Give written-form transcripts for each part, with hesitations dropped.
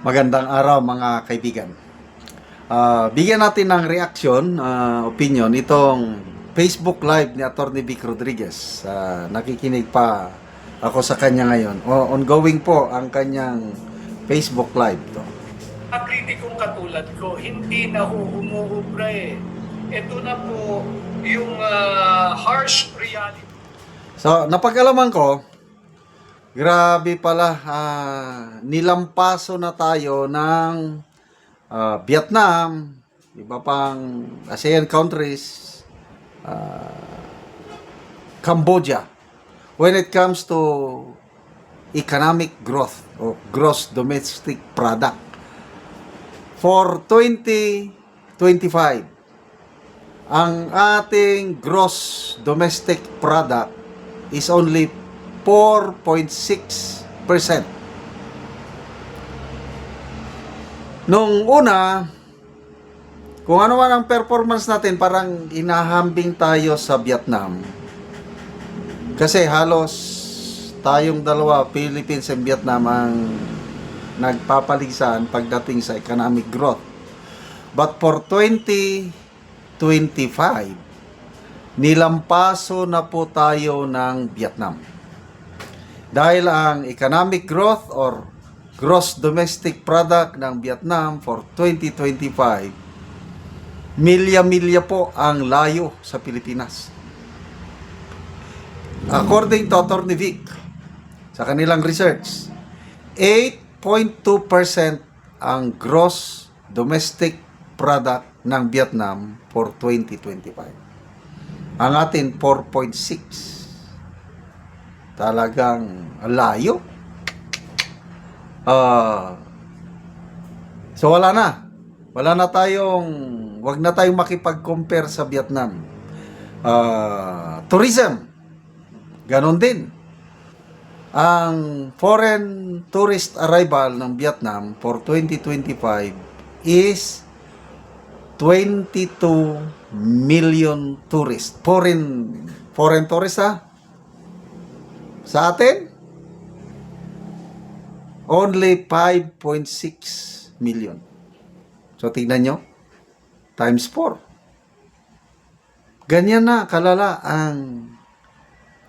Magandang araw mga kaibigan. Bigyan natin ng reaction, opinion itong Facebook Live ni Atty. Vic Rodriguez. Nakikinig pa ako sa kanya ngayon. Ongoing po ang kanyang Facebook Live. Kritikong katulad ko, hindi na umuubra eh. Ito na po yung harsh reality. So, napag-alaman ko, grabe pala, nilampaso na tayo ng Vietnam, iba pang ASEAN countries, Cambodia, when it comes to economic growth o gross domestic product. For 2025, ang ating gross domestic product is only 4.6%. Nung una, kung ano man ang performance natin, parang inahambing tayo sa Vietnam. Kasi halos tayong dalawa, Philippines and Vietnam, ang nagpapalisan pagdating sa economic growth. But for 2025, nilampaso na po tayo ng Vietnam. Dahil ang economic growth or gross domestic product ng Vietnam for 2025, milya-milya po ang layo sa Pilipinas. According to Atty. Vic, sa kanilang research, 8.2% ang gross domestic product ng Vietnam for 2025. Ang atin 4.6. Talagang layo. So wag na tayong makipag-compare sa Vietnam. Tourism, ganon din. Ang foreign tourist arrival ng Vietnam for 2025 is 22 million tourists. Foreign tourists Sa atin, only 5.6 million. So, tingnan nyo. Times 4. Ganyan na kalala ang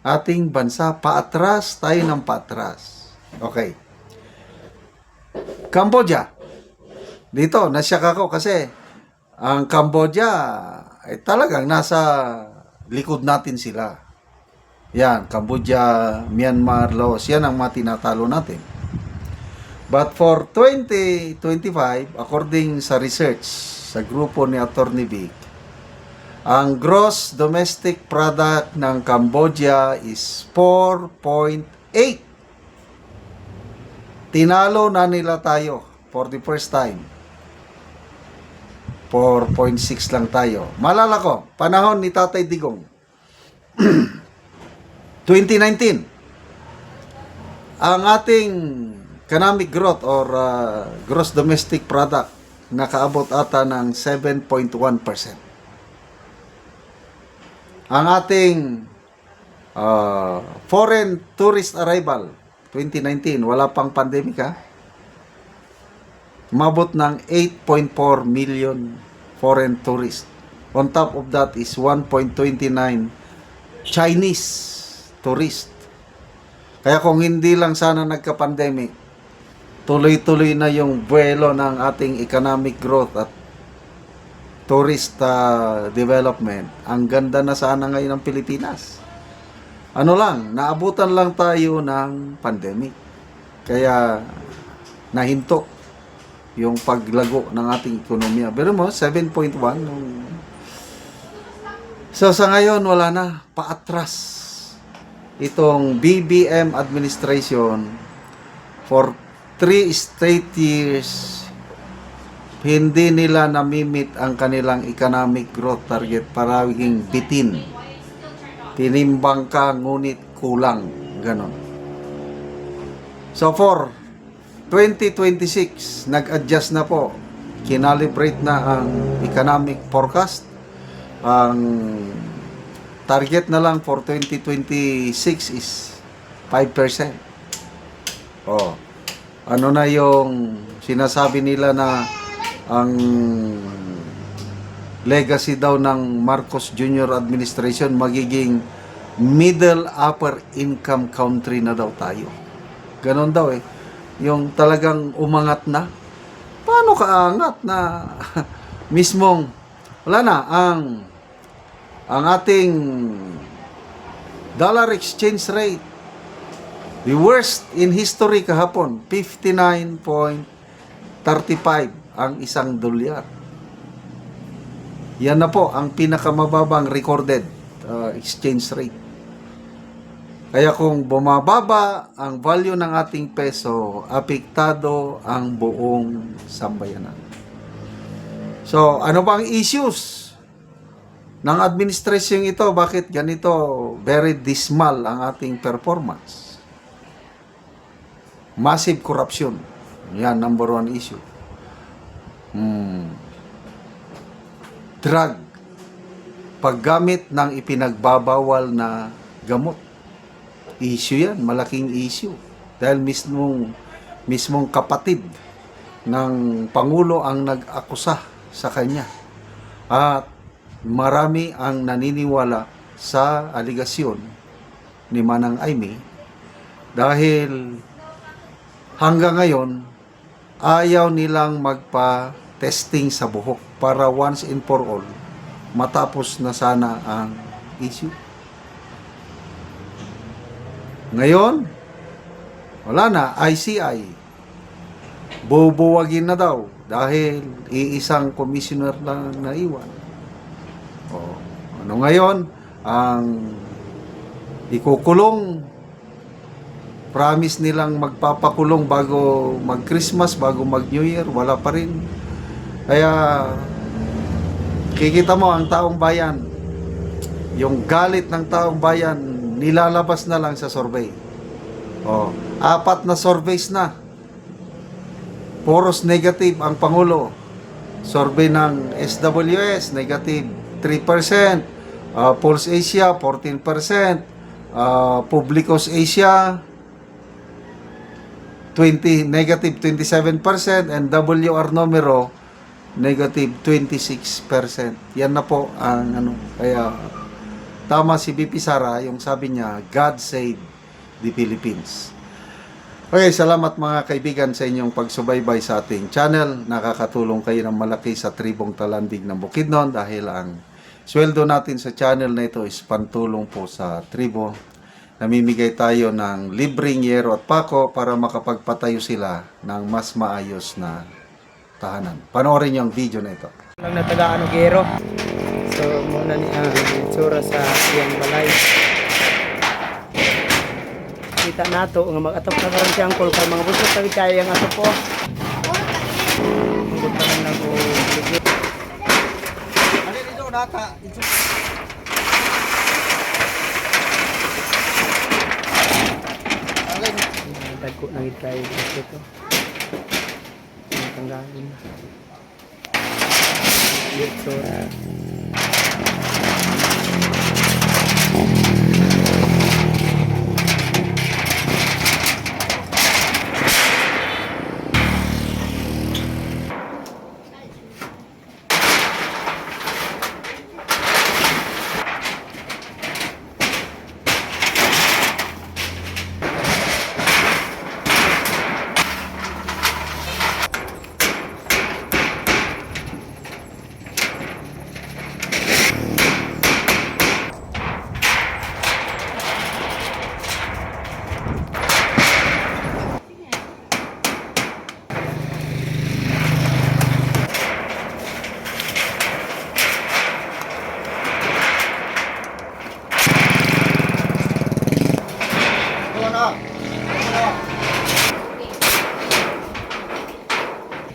ating bansa. Paatras tayo ng paatras. Okay. Cambodia. Dito, nasyak ako kasi ang Cambodia ay talagang nasa likod natin sila. Yan, Cambodia, Myanmar, Laos, yan ang mga tinatalo natin. But for 2025, according sa research sa grupo ni Atty. Vic, ang gross domestic product ng Cambodia is 4.8. Tinalo na nila tayo for the first time. 4.6 lang tayo. Malala ko, panahon ni Tatay Digong. 2019, ang ating economic growth or gross domestic product nakaabot ata ng 7.1%. Ang ating foreign tourist arrival 2019, wala pang pandemic umabot ng 8.4 million foreign tourists. On top of that is 1.29 Chinese tourist. Kaya kung hindi lang sana nagka-pandemic, tuloy-tuloy na yung buwelo ng ating economic growth at tourist development. Ang ganda na sana ngayon ng Pilipinas. Naabutan lang tayo ng pandemic. Kaya nahinto yung paglago ng ating ekonomiya. Pero mo, 7.1. So sa ngayon, wala na. Paatras itong BBM administration for 3 straight years. Hindi nila namimit ang kanilang economic growth target. Paraging bitin. Tinimbang ka, ngunit kulang. Ganon. So for 2026, nag-adjust na po. Kinalibrate na ang economic forecast. Ang target na lang for 2026 is 5%. ano na yung sinasabi nila na ang legacy daw ng Marcos Jr. administration magiging middle upper income country na daw tayo. Ganon daw eh. Yung talagang umangat na. Paano kaangat na mismong wala na ang ating dollar exchange rate, the worst in history kahapon, 59.35 ang isang dolyar. Yan na po ang pinakamababang recorded exchange rate. Kaya kung bumababa ang value ng ating peso, apektado ang buong sambayanan. So, ano ba ang issues ng administrasyon ito? Bakit ganito very dismal ang ating performance? Massive corruption. Yan, number one issue. Drug. Paggamit ng ipinagbabawal na gamot. Issue yan, malaking issue. Dahil mismong kapatid ng Pangulo ang nag-akusa sa kanya. At marami ang naniniwala sa aligasyon ni Manang Aimee dahil hanggang ngayon ayaw nilang magpa-testing sa buhok para once and for all matapos na sana ang issue. Ngayon, wala na, ICI. Bubuwagin na daw dahil iisang commissioner lang naiwan. O, ano ngayon? Ang ikukulong, promise nilang magpapakulong bago mag-Christmas, bago mag-New Year, wala pa rin. Kaya, kikita mo ang taong bayan, yung galit ng taong bayan, nilalabas na lang sa survey. Oh, 4 na surveys na. Puros negative ang Pangulo. Survey ng SWS, negative 3%. Pulse Asia, 14%. Publicos Asia, negative 27%. And WR Numero, negative 26%. Yan na po ang kaya tama si BP Sara, yung sabi niya, God save the Philippines. Okay, salamat mga kaibigan sa inyong pagsubaybay sa ating channel. Nakakatulong kayo ng malaki sa tribong Talandig ng Bukidnon dahil ang sweldo natin sa channel na ito is pantulong po sa tribo. Namimigay tayo ng libreng yero at pako para makapagpatayo sila ng mas maayos na tahanan. Panoorin niyo ang video na ito. Lang na taga Gero. So muna ni itsura sa iyang balay. Kita nato nga mag-atop na karon si Uncle kay mga busog kay kaya ang atop po. Ang ganda lang ko. Ano dito nata? Dagko na gid kay ito. Tanggalin. Itsura.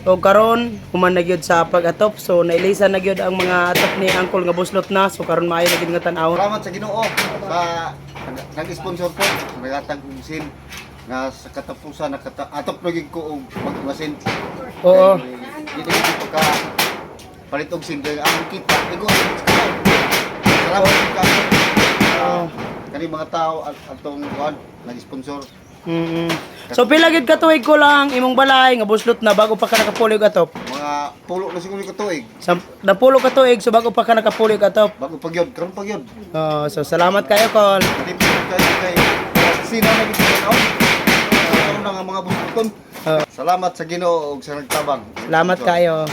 So karon human na gyud sa pag-atop, so nailisa na gyud ang mga atop ni Uncle nga buslot na, so karon maayo na gyud nga tan-aw. Salamat sa Ginoo sa nag-sponsor po, magatag sin nga sa katapusan atop lagi ko og magmasin. Oo. Dito ko ka palit og sin kay ang kita igo. Salamat ka. Kani mga tao atong kuan nag-sponsor So pila gid ka tuig ko lang imong balay nga buslot na bago pa ka nakapulig atop. Mga pulo na siguro ko tuig. Napulo ka tuig so bago pa ka nakapulig atop. Bago pagyod, karon pagyod. So salamat kayo kol. Hindi po kayo kay sino na gid ko. Karon na nga mga buston. Salamat sa Ginoo ug sa nagtabang. Salamat kayo.